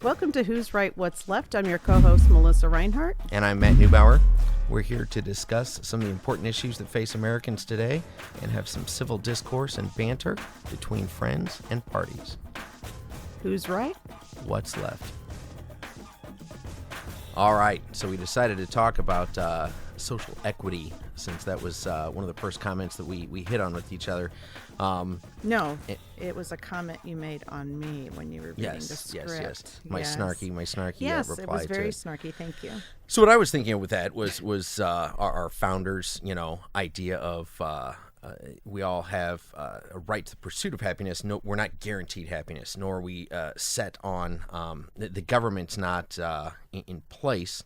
Welcome to Who's Right, What's Left. I'm your co-host, Melissa Reinhart. And I'm Matt Neubauer. We're here to discuss some of the important issues that face Americans today and have some civil discourse and banter between friends and parties. Who's right? What's left? All right, so we decided to talk about social equity, since that was one of the first comments that we hit on with each other. No, it was a comment you made on me when you were reading the script. Yes. My snarky yes, reply it was very to it. snarky. Thank you. So what I was thinking with that was our founders, idea of we all have a right to the pursuit of happiness. No, we're not guaranteed happiness, nor are we set on the government's not in place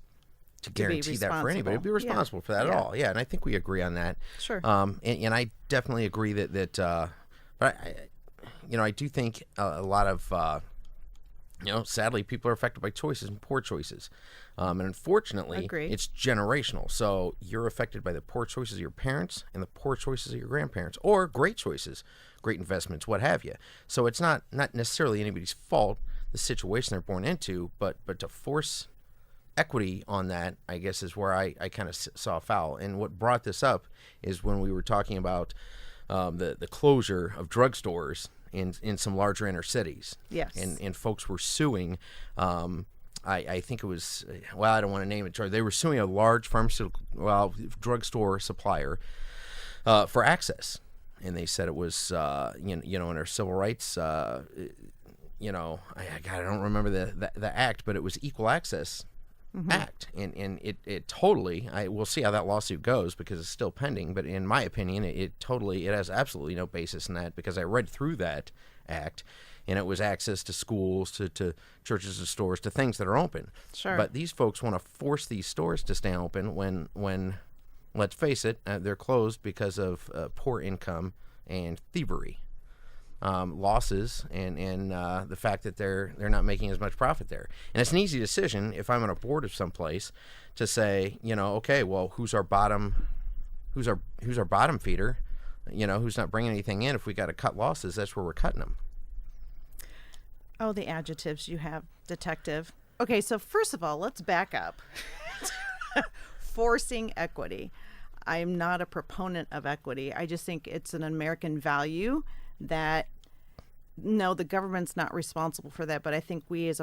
to guarantee that for anybody. To be responsible for that at all. Yeah, and I think we agree on that. Sure. And I definitely agree that but I do think a lot of sadly, people are affected by choices and poor choices. And unfortunately, it's generational. So you're affected by the poor choices of your parents and the poor choices of your grandparents, or great choices, great investments, what have you. So it's not necessarily anybody's fault, the situation they're born into, but to force equity on that, I guess, is where I kind of saw foul. And what brought this up is when we were talking about the closure of drugstores in some larger inner cities. Yes. And folks were suing. I think it was, I don't want to name it. They were suing a large drugstore supplier for access. And they said it was, in our civil rights, I don't remember the act, but it was Equal Access Act. And it totally, we'll see how that lawsuit goes because it's still pending. But in my opinion, it has absolutely no basis in that, because I read through that act, and it was access to schools, to churches, to stores, to things that are open. Sure. But these folks want to force these stores to stay open when let's face it, they're closed because of poor income and thievery, losses, and the fact that they're not making as much profit there. And it's an easy decision if I'm on a board of someplace to say, okay, well, who's our bottom feeder? Who's not bringing anything in? If we got to cut losses, that's where we're cutting them. Oh, the adjectives you have, detective. Okay, so first of all, let's back up. Forcing equity. I'm not a proponent of equity. I just think it's an American value that, no, the government's not responsible for that, but I think we as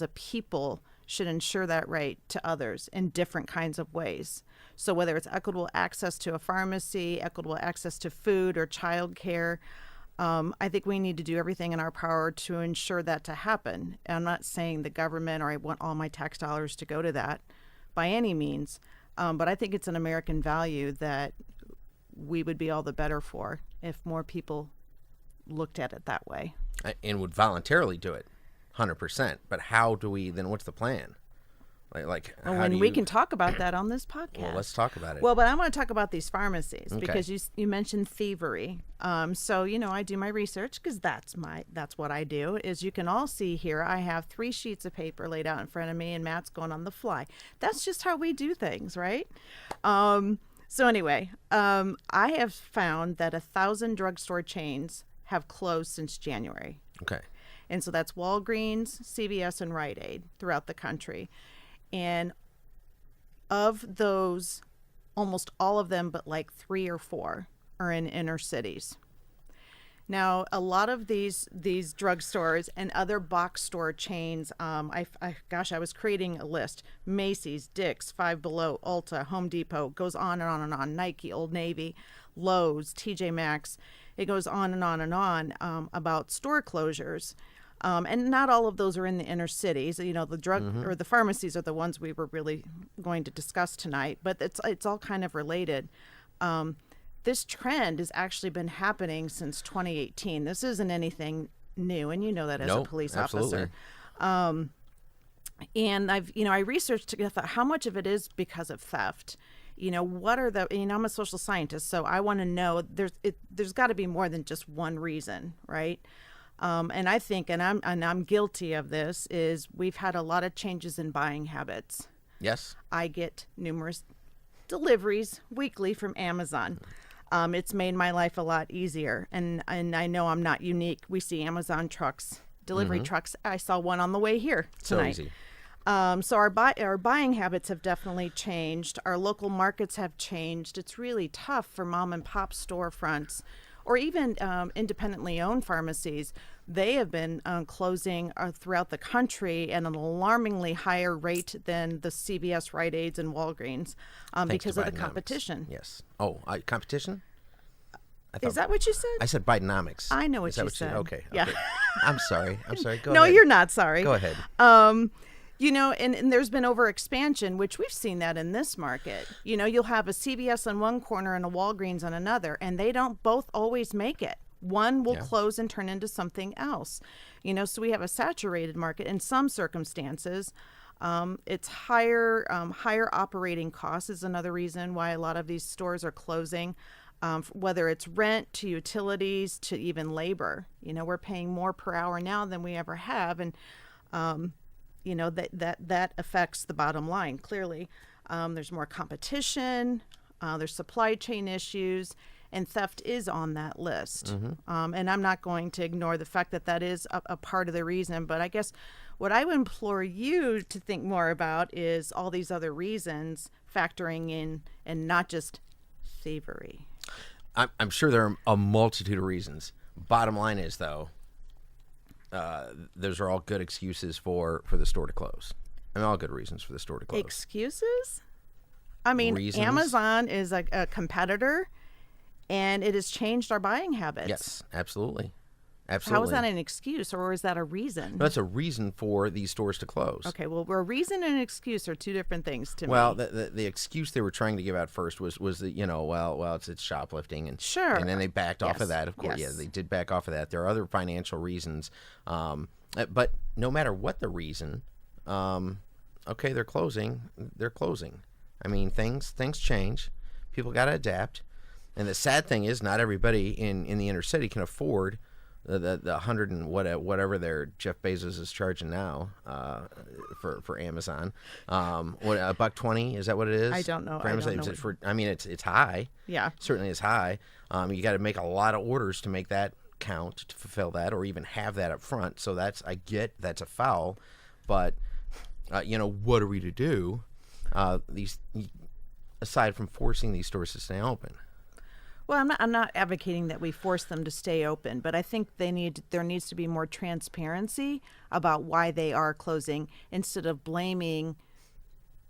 a people should ensure that right to others in different kinds of ways. So whether it's equitable access to a pharmacy, equitable access to food or childcare, I think we need to do everything in our power to ensure that to happen. And I'm not saying the government or I want all my tax dollars to go to that by any means, but I think it's an American value that we would be all the better for if more people looked at it that way. And would voluntarily do it, 100%. But how do we, then what's the plan? We can talk about that on this podcast. Well, let's talk about it. Well, but I want to talk about these pharmacies, okay, because you mentioned thievery. So I do my research, because that's what I do. Is you can all see here, I have 3 sheets of paper laid out in front of me, and Matt's going on the fly. That's just how we do things, right? So anyway, I have found that 1,000 drugstore chains have closed since January. Okay. And so that's Walgreens, CVS, and Rite Aid throughout the country. And of those, almost all of them, but like 3 or 4, are in inner cities. Now, a lot of these drugstores and other box store chains, I was creating a list. Macy's, Dick's, Five Below, Ulta, Home Depot, goes on and on and on. Nike, Old Navy, Lowe's, TJ Maxx. It goes on and on and on about store closures. And not all of those are in the inner cities. The drug or the pharmacies are the ones we were really going to discuss tonight, but it's all kind of related. This trend has actually been happening since 2018. This isn't anything new, and you know that as a police officer. And I researched to get how much of it is because of theft. What are I'm a social scientist, so I want to know there's got to be more than just one reason, right? And I think, and I'm guilty of this, is we've had a lot of changes in buying habits. Yes. I get numerous deliveries weekly from Amazon. It's made my life a lot easier, and I know I'm not unique. We see Amazon trucks delivery trucks. I saw one on the way here tonight. So easy. So our buying habits have definitely changed. Our local markets have changed. It's really tough for mom and pop storefronts or even independently owned pharmacies. They have been closing throughout the country at an alarmingly higher rate than the CVS, Rite Aids, and Walgreens because of the competition. Yes. Oh, competition? Is that what you said? I said Bidenomics. I know what you said. Okay. Yeah. I'm sorry. Go no, ahead. you're not sorry. Go ahead. You know, and there's been overexpansion, which we've seen that in this market. You know, you'll have a CVS on one corner and a Walgreens on another, and they don't both always make it. One will close and turn into something else. You know, so we have a saturated market in some circumstances. It's higher operating costs is another reason why a lot of these stores are closing. Whether it's rent to utilities to even labor. You know, we're paying more per hour now than we ever have, and you know, that affects the bottom line, clearly. There's more competition, there's supply chain issues, and theft is on that list. And I'm not going to ignore the fact that is a part of the reason, but I guess what I would implore you to think more about is all these other reasons factoring in and not just thievery. I'm sure there are a multitude of reasons. Bottom line is, though, those are all good excuses for the store to close. I mean, all good reasons for the store to close. Excuses? I mean, Reasons? Amazon is a competitor, and it has changed our buying habits. Yes, absolutely. How is that an excuse, or is that a reason? That's a reason for these stores to close. Okay, well, a reason and an excuse are two different things to me. Well, the excuse they were trying to give out first was that, you know, it's shoplifting, and sure, and then they backed off of that. Of course, yes. Yeah, they did back off of that. There are other financial reasons, but no matter what the reason, okay, they're closing. They're closing. I mean, things change. People got to adapt, and the sad thing is, not everybody in the inner city can afford the 100 and whatever their Jeff Bezos is charging now for Amazon. What, $120? Is that what it is? I don't know. For Amazon, it's high. Yeah, certainly is high. You got to make a lot of orders to make that count, to fulfill that, or even have that up front. So that's a foul, but you know, what are we to do? Aside from forcing these stores to stay open. Well, I'm not advocating that we force them to stay open, but I think there needs to be more transparency about why they are closing instead of blaming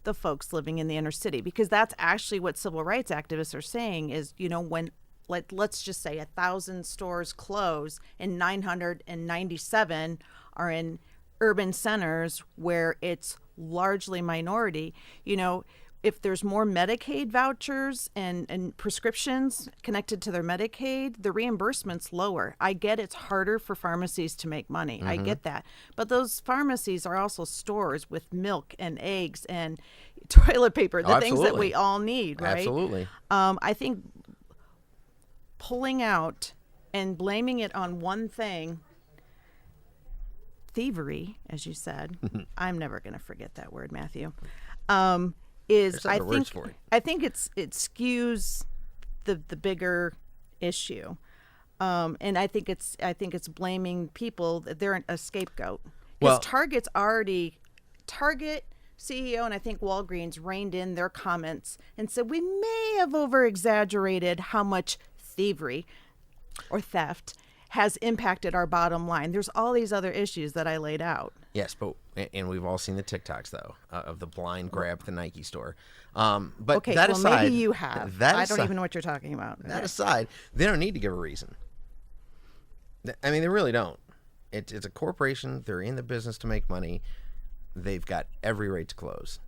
the folks living in the inner city, because that's actually what civil rights activists are saying is, you know, when let's just say 1,000 stores close and 997 are in urban centers where it's largely minority, you know, if there's more Medicaid vouchers and prescriptions connected to their Medicaid, the reimbursement's lower. I get it's harder for pharmacies to make money. I get that. But those pharmacies are also stores with milk and eggs and toilet paper, the things that we all need, right? Absolutely. I think pulling out and blaming it on one thing, thievery, as you said, I'm never going to forget that word, Matthew, I think it skews the bigger issue, and I think it's blaming people that they're a scapegoat. Because Target CEO and I think Walgreens reined in their comments and said we may have over exaggerated how much thievery or theft has impacted our bottom line. There's all these other issues that I laid out. Yes, and we've all seen the TikToks though of the blind grab at the Nike store. But okay, that aside, maybe you have. I don't even know what you're talking about. That aside, they don't need to give a reason. I mean, they really don't. It's a corporation. They're in the business to make money. They've got every right to close.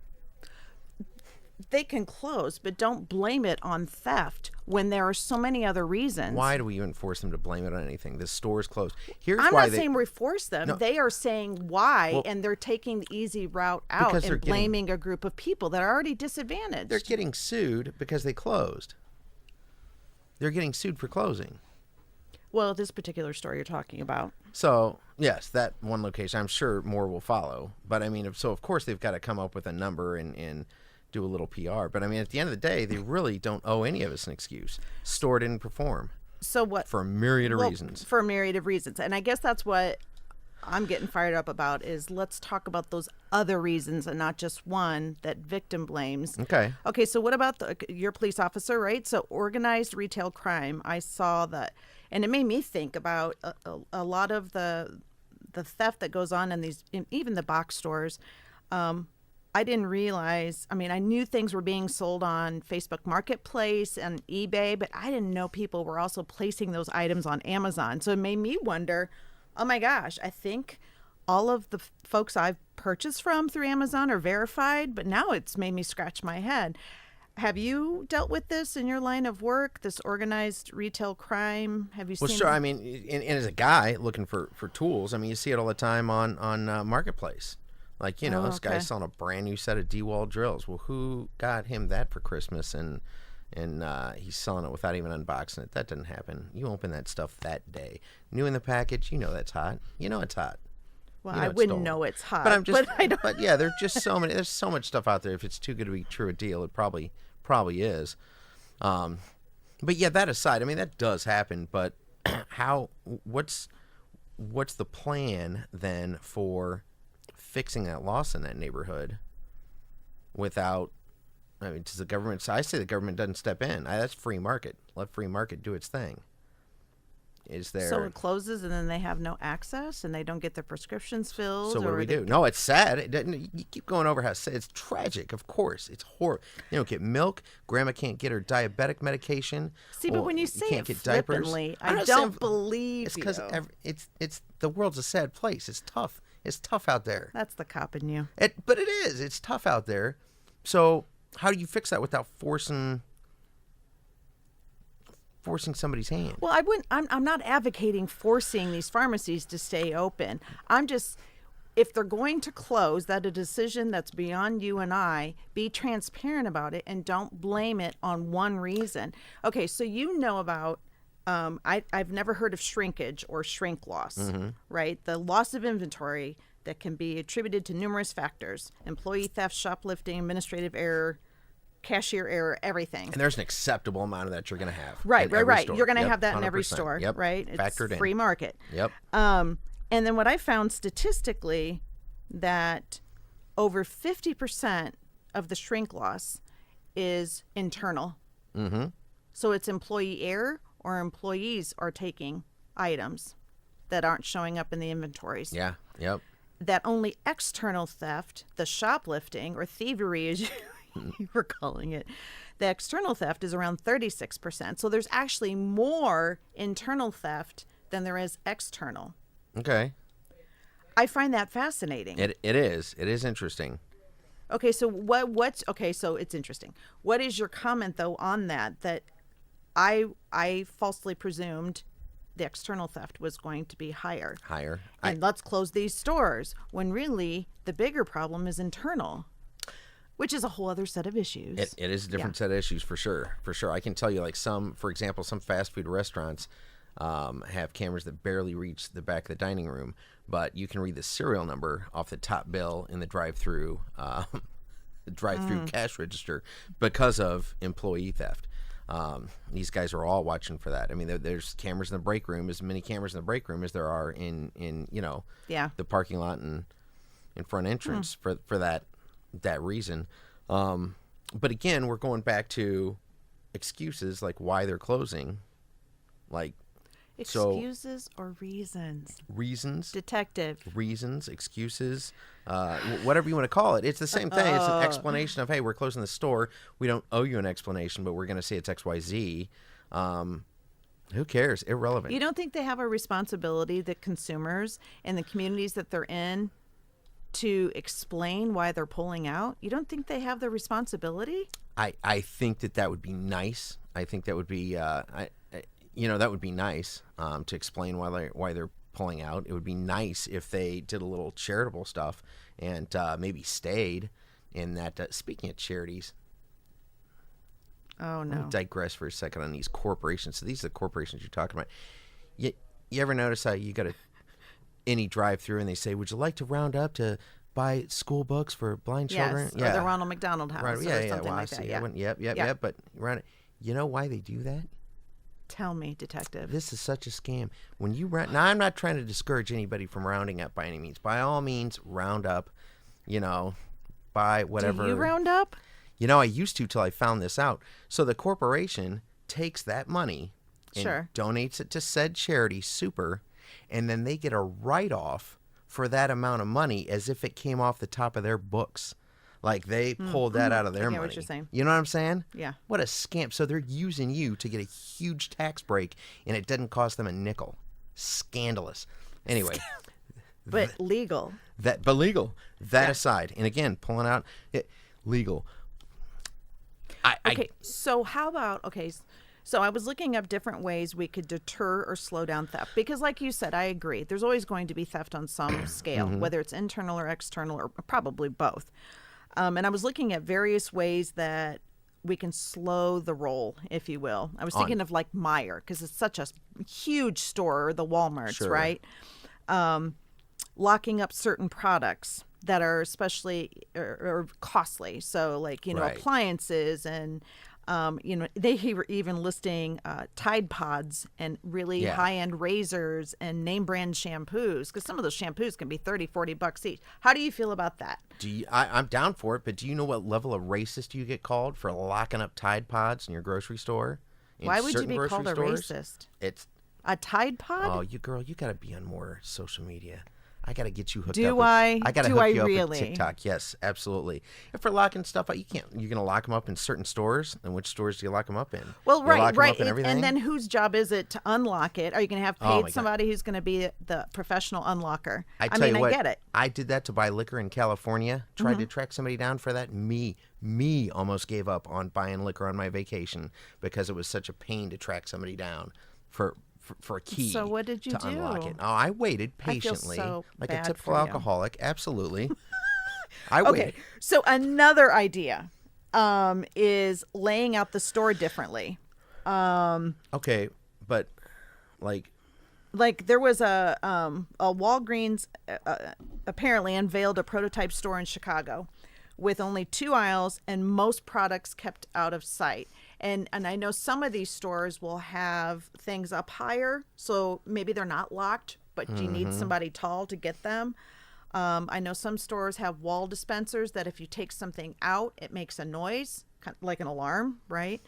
They can close, but don't blame it on theft when there are so many other reasons. Why do we even force them to blame it on anything? The store's closed. I'm not saying we force them. No. They are saying why, and they're taking the easy route out and blaming a group of people that are already disadvantaged. They're getting sued because they closed. They're getting sued for closing. Well, this particular store you're talking about. So, yes, that one location. I'm sure more will follow. But, I mean, of course they've got to come up with a number and do a little PR. But, I mean, at the end of the day, they really don't owe any of us an excuse. Store didn't perform. So what? For a myriad of reasons. For a myriad of reasons. And I guess that's what I'm getting fired up about is let's talk about those other reasons and not just one that victim blames. Okay. Okay, so what about your police officer, right? So organized retail crime. I saw that, and it made me think about a lot of the theft that goes on in even the box stores. I didn't realize, I mean, I knew things were being sold on Facebook Marketplace and eBay, but I didn't know people were also placing those items on Amazon. So it made me wonder, oh my gosh, I think all of the folks I've purchased from through Amazon are verified, but now it's made me scratch my head. Have you dealt with this in your line of work, this organized retail crime? Have you seen? Well, sure. I mean, and as a guy looking for tools, I mean, you see it all the time on Marketplace. Like, you know, this guy's selling a brand new set of D-wall drills. Well, who got him that for Christmas? And he's selling it without even unboxing it. That didn't happen. You open that stuff that day. New in the package, you know that's hot. You know it's hot. Well, you know I wouldn't know it's hot. But I'm just, but I don't. But yeah, there's just so many. There's so much stuff out there. If it's too good to be true a deal, it probably is. But yeah, that aside, I mean that does happen. But what's the plan then for fixing that loss in that neighborhood without, I mean, does the government, I say the government doesn't step in. That's free market. Let free market do its thing. Is there? So it closes and then they have no access and they don't get their prescriptions filled? So what do we do? No, it's sad. You keep going over how sad. It's tragic, of course. It's horrible. You don't get milk. Grandma can't get her diabetic medication. See, but when you say can't it get diapers. flippantly, I don't believe it's you. because it's the world's a sad place. It's tough. It's tough out there. That's the cop in you. But it is. It's tough out there. So how do you fix that without forcing somebody's hand? Well, I'm not advocating forcing these pharmacies to stay open. I'm just, if they're going to close, that a decision that's beyond you and I, be transparent about it and don't blame it on one reason. Okay, so you know about, I've never heard of shrinkage or shrink loss, right? The loss of inventory that can be attributed to numerous factors: employee theft, shoplifting, administrative error, cashier error, everything. And there's an acceptable amount of that you're going to have. Right. Store. You're going to have that 100%. in every store, Yep. right? It's Factored in. free market. Yep. And then what I found statistically, that over 50% of the shrink loss is internal. Mm-hmm. So it's employee error or employees are taking items that aren't showing up in the inventories. Yeah. Yep. That only external theft, the shoplifting or thievery, as you were calling it, the external theft is around 36%. So there's actually more internal theft than there is external. Okay. I find that fascinating. It is. It is interesting. Okay, so so it's interesting. What is your comment though on that? That I falsely presumed the external theft was going to be higher. And let's close these stores, when really the bigger problem is internal, which is a whole other set of issues. It is a different set of issues for sure. I can tell you, like for example, some fast food restaurants have cameras that barely reach the back of the dining room, but you can read the serial number off the top bill in the drive-through cash register because of employee theft. These guys are all watching for that. I mean, there's cameras in the break room, as many cameras in the break room as there are in the parking lot and in front entrance for that reason. But again, we're going back to excuses, like why they're closing, like excuses or reasons. Detective. Reasons, excuses, whatever you want to call it. It's the same thing. It's an explanation of, hey, we're closing the store. We don't owe you an explanation, but we're going to say it's XYZ. Who cares? Irrelevant. You don't think they have a responsibility, the consumers and the communities that they're in, to explain why they're pulling out? You don't think they have the responsibility? I think that would be nice. I think that would be that would be nice to explain why they're pulling out. It would be nice if they did a little charitable stuff and maybe stayed in that. Speaking of charities, oh no, let me digress for a second on these corporations. So these are the corporations you're talking about. You ever notice how you got any drive-through and they say, "Would you like to round up to buy school books for blind children?" Yes, or the Ronald McDonald House, right. or something like that. Yep. But you know why they do that? Tell me, detective. This is such a scam. When you round, now I'm not trying to discourage anybody from rounding up by any means. By all means, round up. Buy whatever. Do you round up? I used to till I found this out. So the corporation takes that money and donates it to said charity, super, and then they get a write-off for that amount of money as if it came off the top of their books. Like they pulled that out of their money. What you're saying. You know what I'm saying? Yeah. What a scam. So they're using you to get a huge tax break, and it doesn't cost them a nickel. Scandalous. Anyway. But legal. But legal. That aside. And again, pulling out legal. So how about, so I was looking up different ways we could deter or slow down theft. Because like you said, I agree. There's always going to be theft on some scale, whether it's internal or external or probably both. And I was looking at various ways that we can slow the roll, if you will. I was thinking of like Meijer, because it's such a huge store, or the Walmarts, right? Locking up certain products that are especially or costly. So like, appliances and, they were even listing Tide Pods and really high-end razors and name brand shampoos, because some of those shampoos can be $30-$40 each. How do you feel about that? I'm down for it, but do you know what level of racist you get called for locking up Tide Pods in your grocery store? Why would you be called a racist? It's a Tide Pod? Oh, you got to be on more social media. I got to get you hooked up. Do I? I got to hook you up really? with TikTok. Yes, absolutely. If we're locking stuff up, you're going to lock them up in certain stores. And which stores do you lock them up in? Well, right. And then whose job is it to unlock it? Are you going to have paid somebody who's going to be the professional unlocker? I get it. I did that to buy liquor in California. Tried to track somebody down for that. Me almost gave up on buying liquor on my vacation because it was such a pain to track somebody down for a key. So what did you to do? Unlock it. Oh, I waited patiently, like a typical alcoholic. Absolutely. I waited. So another idea is laying out the store differently. But like there was a Walgreens apparently unveiled a prototype store in Chicago with only 2 aisles and most products kept out of sight. And I know some of these stores will have things up higher, so maybe they're not locked, but you need somebody tall to get them. I know some stores have wall dispensers that if you take something out, it makes a noise, kind of like an alarm, right?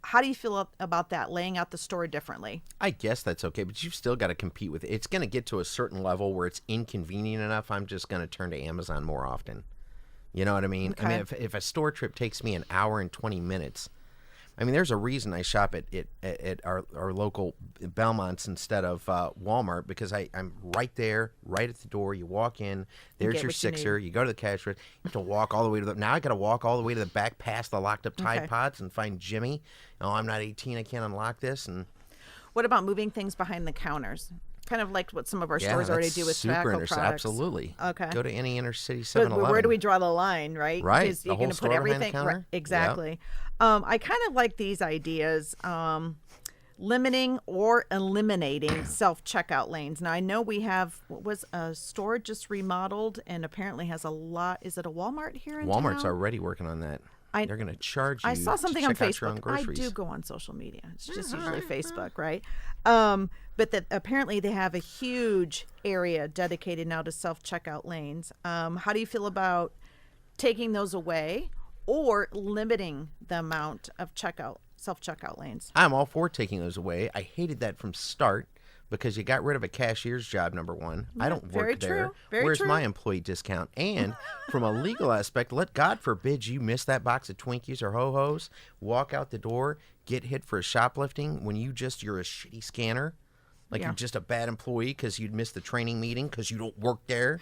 How do you feel about that, laying out the store differently? I guess that's okay, but you've still got to compete with it. It's going to get to a certain level where it's inconvenient enough. I'm just going to turn to Amazon more often. You know what I mean? Okay. I mean, if a store trip takes me an hour and 20 minutes, I mean, there's a reason I shop at our local Belmonts instead of Walmart, because I'm right there, right at the door. You walk in, there's your sixer. You go to the cash register. You have to walk all the way to now I got to walk all the way to the back past the locked up Tide Pods and find Jimmy. Oh, I'm not 18. I can't unlock this. And what about moving things behind the counters? Kind of like what some of our stores already do with tobacco products. Absolutely. Okay. Go to any inner city 7-Eleven. But where do we draw the line, right? Right. Because you're going to put everything. Right, exactly. Yep. I kind of like these ideas. Limiting or eliminating self-checkout lanes. Now, I know we have, what was a store just remodeled and apparently has a lot. Is it a Walmart here in town? Walmart's already working on that. They're going to charge you. I saw something on Facebook. I do go on social media. It's just usually Facebook, right? But that apparently they have a huge area dedicated now to self-checkout lanes. How do you feel about taking those away or limiting the amount of self-checkout lanes? I'm all for taking those away. I hated that from start because you got rid of a cashier's job, number one. I don't work there. Where's my employee discount? And from a legal aspect, God forbid you miss that box of Twinkies or Ho-Hos, walk out the door, get hit for shoplifting when you're a shitty scanner. You're just a bad employee because you'd missed the training meeting because you don't work there.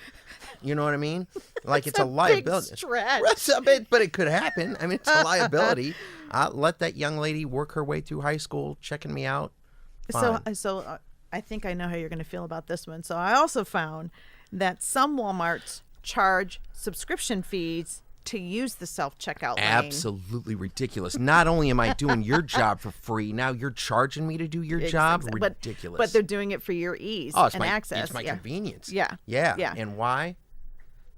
You know what I mean? Like it's a liability. Big stretch. But it could happen. I mean, it's a liability. I'll let that young lady work her way through high school, checking me out. Fine. So I think I know how you're going to feel about this one. So I also found that some Walmarts charge subscription fees to use the self-checkout lane. Absolutely ridiculous. Not only am I doing your job for free, now you're charging me to do your job? Ridiculous. But they're doing it for your ease and access. It's my convenience. Yeah. And why?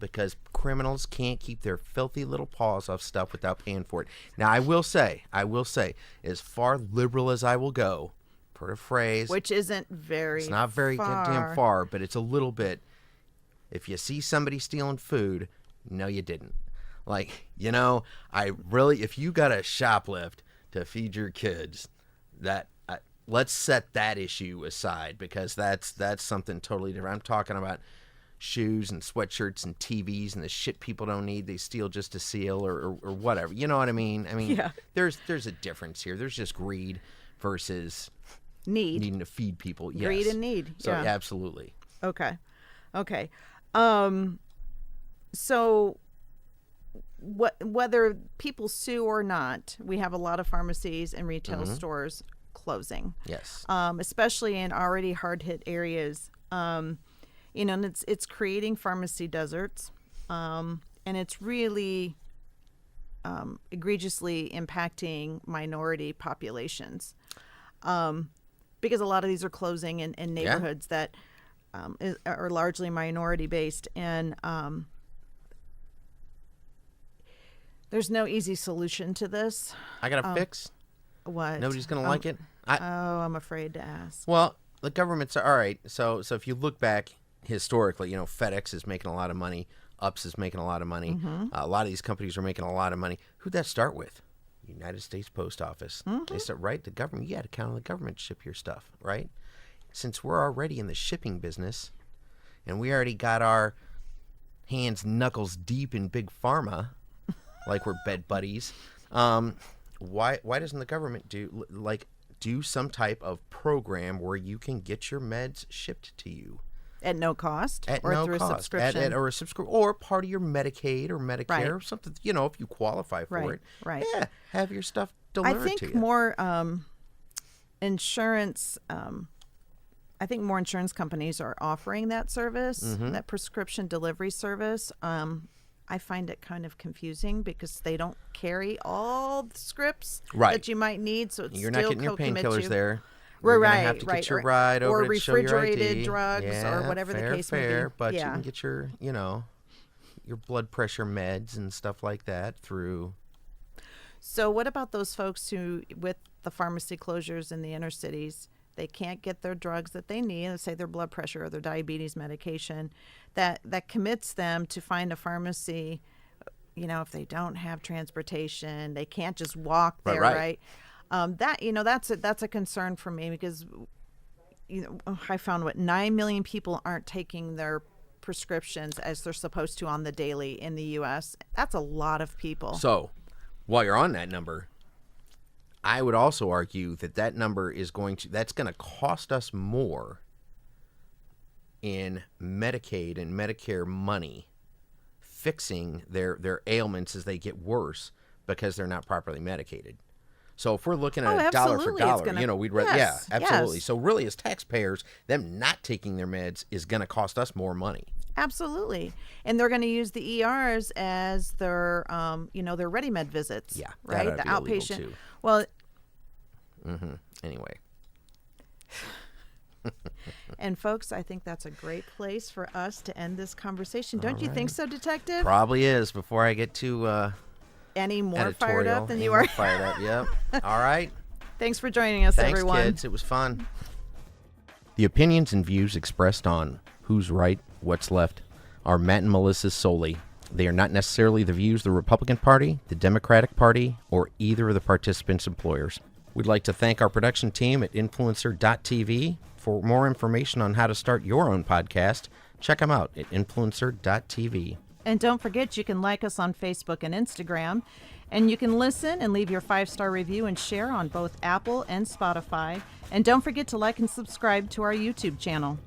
because criminals can't keep their filthy little paws off stuff without paying for it. Now, I will say, as far liberal as I will go, for a phrase. Which isn't very It's not very goddamn far, but it's a little bit. If you see somebody stealing food, no, you didn't. Like, if you got a shoplift to feed your kids, let's set that issue aside, because that's something totally different. I'm talking about shoes and sweatshirts and TVs and the shit people don't need, they steal just to steal or whatever. You know what I mean? Yeah. There's a difference here. There's just greed versus needing to feed people. Yes. Greed and need. So absolutely. Okay. So whether people sue or not, we have a lot of pharmacies and retail stores closing. Yes. Especially in already hard hit areas. And it's creating pharmacy deserts. And it's really egregiously impacting minority populations. Because a lot of these are closing in neighborhoods that are largely minority based, and there's no easy solution to this. I got a fix. What? Nobody's gonna like it. I'm afraid to ask. Well, the government's all right. So if you look back historically, FedEx is making a lot of money. UPS is making a lot of money. A lot of these companies are making a lot of money. Who'd that start with? United States Post Office. They said, right, the government, you got to count on the government to ship your stuff, right? Since we're already in the shipping business and we already got our hands knuckles deep in big pharma, like we're bed buddies, why doesn't the government do some type of program where you can get your meds shipped to you? At no cost? At or no through cost. A subscription? Or a subscription, or part of your Medicaid or Medicare or something, if you qualify for it. Right. Yeah, have your stuff delivered to you. I think more insurance companies are offering that service, that prescription delivery service. I find it kind of confusing because they don't carry all the scripts that you might need. So you're not getting your painkillers there. You're gonna have to get your ride over to show your ID. Or refrigerated drugs or whatever the case may be. But you can get your, your blood pressure meds and stuff like that through. So what about those folks who, with the pharmacy closures in the inner cities, they can't get their drugs that they need, let's say their blood pressure or their diabetes medication, that commits them to find a pharmacy, if they don't have transportation, they can't just walk there, right? That's a concern for me because I found 9 million people aren't taking their prescriptions as they're supposed to on the daily in the U.S. That's a lot of people. So, while you're on that number, I would also argue that number is that's going to cost us more in Medicaid and Medicare money fixing their ailments as they get worse because they're not properly medicated. So if we're looking at dollar for dollar, we'd rather, absolutely. Yes. So really, as taxpayers, them not taking their meds is going to cost us more money. Absolutely, and they're going to use the ERs as their, their ready med visits. Yeah, right. The outpatient. Too. Well. Anyway. And folks, I think that's a great place for us to end this conversation. Don't you think so, Detective? Probably is. Before I get too. Any more fired up than you are? Fired up, yep. All right. Thanks for joining us, everyone. Thanks, kids. It was fun. The opinions and views expressed on Who's Right, What's Left are Matt and Melissa's solely. They are not necessarily the views of the Republican Party, the Democratic Party, or either of the participants' employers. We'd like to thank our production team at Influencer.tv. For more information on how to start your own podcast, check them out at Influencer.tv. And don't forget, you can like us on Facebook and Instagram. And you can listen and leave your 5-star review and share on both Apple and Spotify. And don't forget to like and subscribe to our YouTube channel.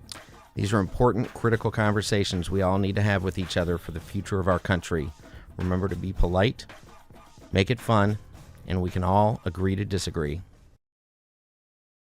These are important, critical conversations we all need to have with each other for the future of our country. Remember to be polite, make it fun, and we can all agree to disagree.